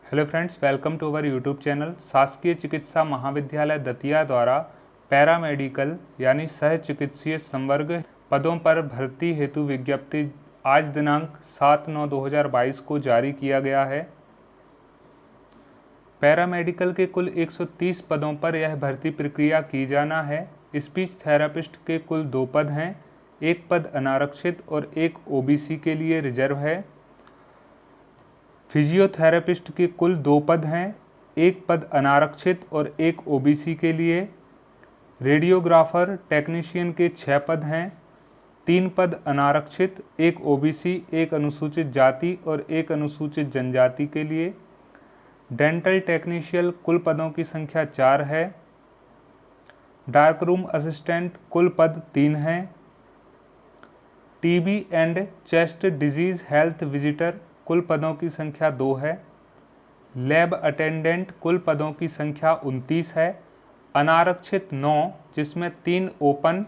Hello friends, welcome to our YouTube channel. शासकीय चिकित्सा महाविद्यालय दतिया द्वारा पैरामेडिकल यानी सह चिकित्सीय संवर्ग पदों पर भर्ती हेतु विज्ञप्ति आज दिनांक 7/9/2022 को जारी किया गया है। पैरामेडिकल के कुल 130 पदों पर यह भर्ती प्रक्रिया की जाना है। स्पीच थेरेपिस्ट के कुल 2 पद हैं, एक पद अनारक्षित और एक ओबीसी के लिए रिजर्व है। फिजियोथेरेपिस्ट के कुल 2 पद हैं, एक पद अनारक्षित और एक ओबीसी के लिए। रेडियोग्राफर टेक्नीशियन के 6 पद हैं, 3 पद अनारक्षित, एक ओबीसी, एक अनुसूचित जाति और एक अनुसूचित जनजाति के लिए। डेंटल टेक्नीशियन कुल पदों की संख्या 4 है। डार्क रूम असिस्टेंट कुल पद 3 हैं। TB and chest disease health visitor कुल पदों की संख्या 2 है। लैब अटेंडेंट कुल पदों की संख्या 29 है। अनारक्षित 9, जिसमें 3 ओपन,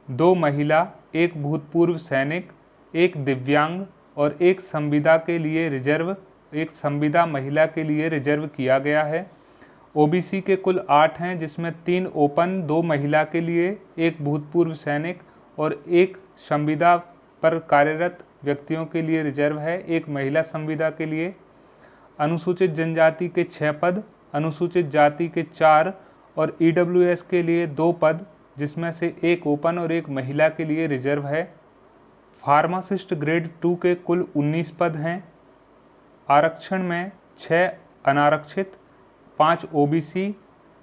2 महिला, एक भूतपूर्व सैनिक, एक दिव्यांग और एक संविदा के लिए रिजर्व, एक संविदा महिला के लिए रिजर्व किया गया है। ओबीसी के कुल 8 हैं, जिसमें 3 ओपन, 2 महिला के लिए, एक भूतपूर्व सैनिक और एक संविदा पर कार्यरत व्यक्तियों के लिए रिजर्व है, एक महिला संविदा के लिए। अनुसूचित जनजाति के 6 पद, अनुसूचित जाति के 4 और ईडब्ल्यूएस के लिए 2 पद, जिसमें से एक ओपन और एक महिला के लिए रिजर्व है। फार्मासिस्ट ग्रेड 2 के कुल 19 पद हैं। आरक्षण में 6 अनारक्षित, 5 ओबीसी,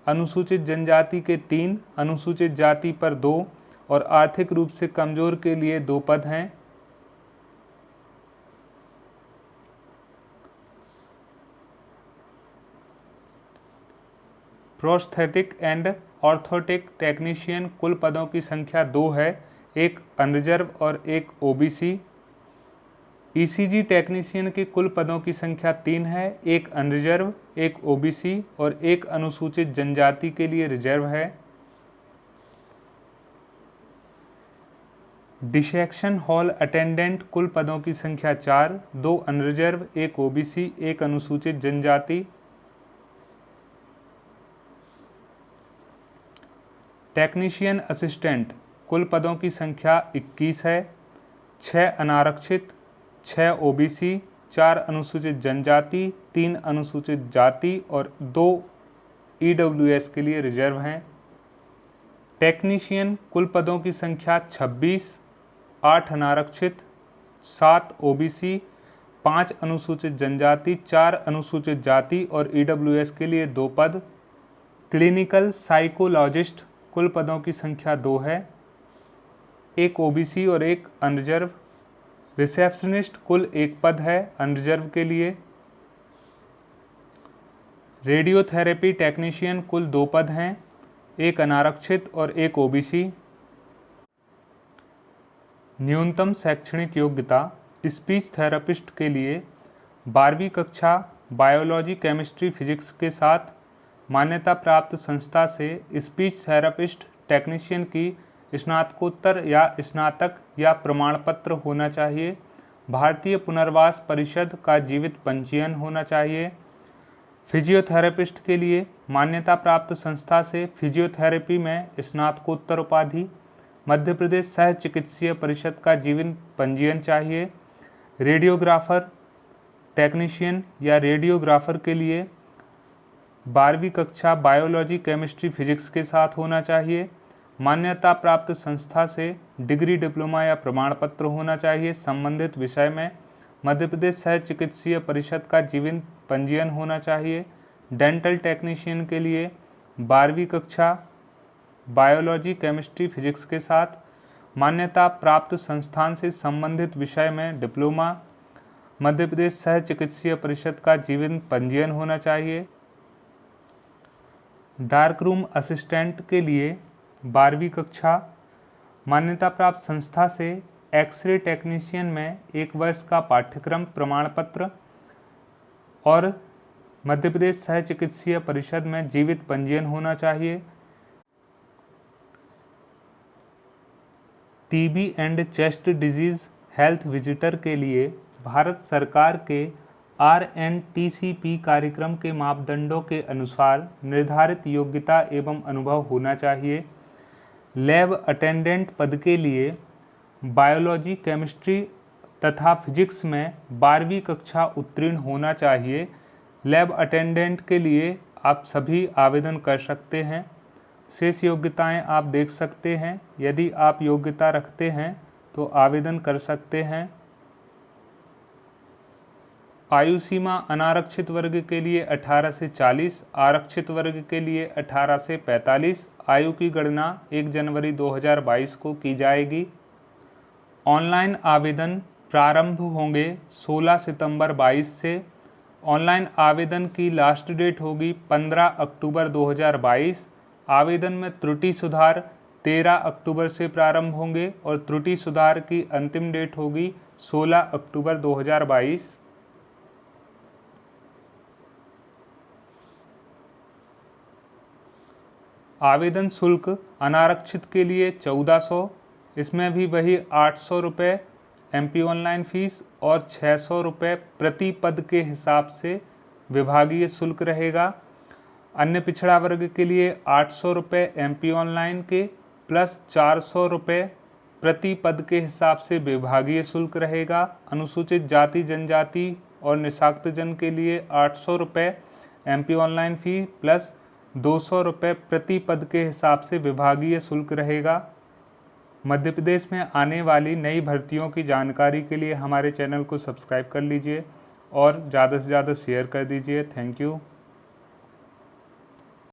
अनुसूचित जनजाति के 3, अनुसूचित जाति पर 2 और आर्थिक रूप से कमजोर के लिए 2 पद हैं। प्रोस्थेटिक एंड ऑर्थोटिक टेक्नीशियन कुल पदों की संख्या 2 है, एक अनरिजर्व और एक ओबीसी। ईसीजी टेक्नीशियन के कुल पदों की संख्या 3 है, एक अनरिजर्व, एक ओबीसी और एक अनुसूचित जनजाति के लिए रिजर्व है। डिसेक्शन हॉल अटेंडेंट कुल पदों की संख्या 4, 2 अनरिजर्व, एक ओबीसी, एक अनुसूचित जनजाति। टेक्नीशियन असिस्टेंट कुल पदों की संख्या 21 है, 6 अनारक्षित, 6 ओबीसी, 4 अनुसूचित जनजाति, 3 अनुसूचित जाति और 2 ईडब्ल्यूएस के लिए रिजर्व हैं। टेक्नीशियन कुल पदों की संख्या 26, 8 अनारक्षित, 7 ओबीसी, 5 अनुसूचित जनजाति, 4 अनुसूचित जाति और ईडब्ल्यूएस के लिए 2 पद। क्लिनिकल साइकोलॉजिस्ट कुल पदों की संख्या 2 है, एक ओबीसी और एक अनरिजर्व। रिसेप्शनिस्ट कुल 1 पद है अनरिजर्व के लिए। रेडियोथेरेपी टेक्नीशियन कुल 2 पद हैं, एक अनारक्षित और एक ओबीसी। न्यूनतम शैक्षणिक योग्यता स्पीच थेरेपिस्ट के लिए 12वीं कक्षा बायोलॉजी, केमिस्ट्री, फिजिक्स के साथ मान्यता प्राप्त संस्था से स्पीच थेरेपिस्ट टेक्नीशियन की स्नातकोत्तर या स्नातक या प्रमाण पत्र होना चाहिए। भारतीय पुनर्वास परिषद का जीवित पंजीयन होना चाहिए। फिजियोथेरेपिस्ट के लिए मान्यता प्राप्त संस्था से फिजियोथेरेपी में स्नातकोत्तर उपाधि, मध्य प्रदेश सह चिकित्सीय परिषद का जीवित पंजीयन चाहिए। रेडियोग्राफर टेक्नीशियन या रेडियोग्राफर के लिए 12वीं कक्षा बायोलॉजी, केमिस्ट्री, फिजिक्स के साथ होना चाहिए। मान्यता प्राप्त संस्था से डिग्री, डिप्लोमा या प्रमाण पत्र होना चाहिए। संबंधित विषय में मध्य प्रदेश सह चिकित्सीय परिषद का जीवित पंजीयन होना चाहिए। डेंटल टेक्नीशियन के लिए 12वीं कक्षा बायोलॉजी, केमिस्ट्री, फिजिक्स के साथ मान्यता प्राप्त संस्थान से संबंधित विषय में डिप्लोमा, मध्य प्रदेश सह चिकित्सीय परिषद का जीवित पंजीयन होना चाहिए। डार्क रूम असिस्टेंट के लिए 12वीं कक्षा मान्यता प्राप्त संस्था से एक्सरे टेक्नीशियन में 1 वर्ष का पाठ्यक्रम प्रमाण पत्र और मध्य प्रदेश सह चिकित्सीय परिषद में जीवित पंजीयन होना चाहिए। TB and chest disease health visitor के लिए भारत सरकार के RNTCP कार्यक्रम के मापदंडों के अनुसार निर्धारित योग्यता एवं अनुभव होना चाहिए। लैब अटेंडेंट पद के लिए बायोलॉजी, केमिस्ट्री तथा फिजिक्स में 12वीं कक्षा उत्तीर्ण होना चाहिए। लैब अटेंडेंट के लिए आप सभी आवेदन कर सकते हैं। शेष योग्यताएं आप देख सकते हैं। यदि आप योग्यता रखते हैं तो आवेदन कर सकते हैं। आयु सीमा अनारक्षित वर्ग के लिए 18 से 40, आरक्षित वर्ग के लिए 18 से 45। आयु की गणना 1 जनवरी 2022 को की जाएगी। ऑनलाइन आवेदन प्रारंभ होंगे 16 सितंबर 22 से। ऑनलाइन आवेदन की लास्ट डेट होगी 15 अक्टूबर 2022। आवेदन में त्रुटि सुधार 13 अक्टूबर से प्रारंभ होंगे और त्रुटि सुधार की अंतिम डेट होगी 16 अक्टूबर 2022। आवेदन शुल्क अनारक्षित के लिए 1400, इसमें भी वही 800 रुपये MP ऑनलाइन फीस और 600 रुपये प्रति पद के हिसाब से विभागीय शुल्क रहेगा। अन्य पिछड़ा वर्ग के लिए 800 रुपये MP ऑनलाइन के प्लस 400 रुपये प्रति पद के हिसाब से विभागीय शुल्क रहेगा। अनुसूचित जाति जनजाति और निशाक्तजन के लिए 800 रुपये MP ऑनलाइन फी प्लस 200 रुपये प्रति पद के हिसाब से विभागीय शुल्क रहेगा। मध्य प्रदेश में आने वाली नई भर्तियों की जानकारी के लिए हमारे चैनल को सब्सक्राइब कर लीजिए और ज़्यादा से ज़्यादा शेयर कर दीजिए। Thank you.